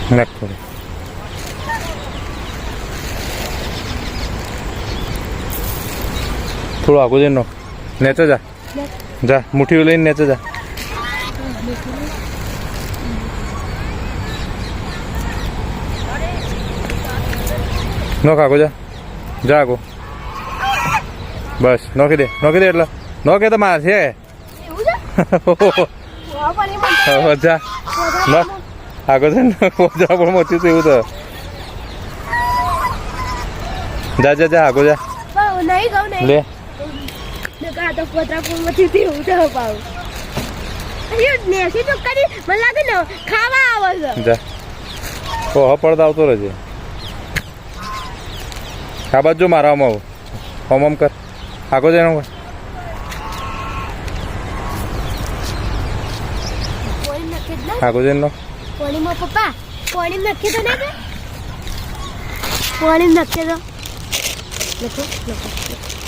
નાખ થોડી થોડું આગું જઈને નેચે જા જા મુઠ્ઠી લઈને નેચે જા નોખ આગો જા જા આગો બસ નોખી દે એટલે નોખે તો મારશે જા નોખ આગો છે ને પોજા પણ મોચ્યું છે એવું તો જા જા જા આગો જા લે જા ઓહો પડતા આવતો રહેજે આ બાજુ મારવામાં આવું હોમ કર આગો જઈને આગો જઈને પાણીમાં પપ્પા પાણી નાખી તો નહીં પાણી નાખી દો લખો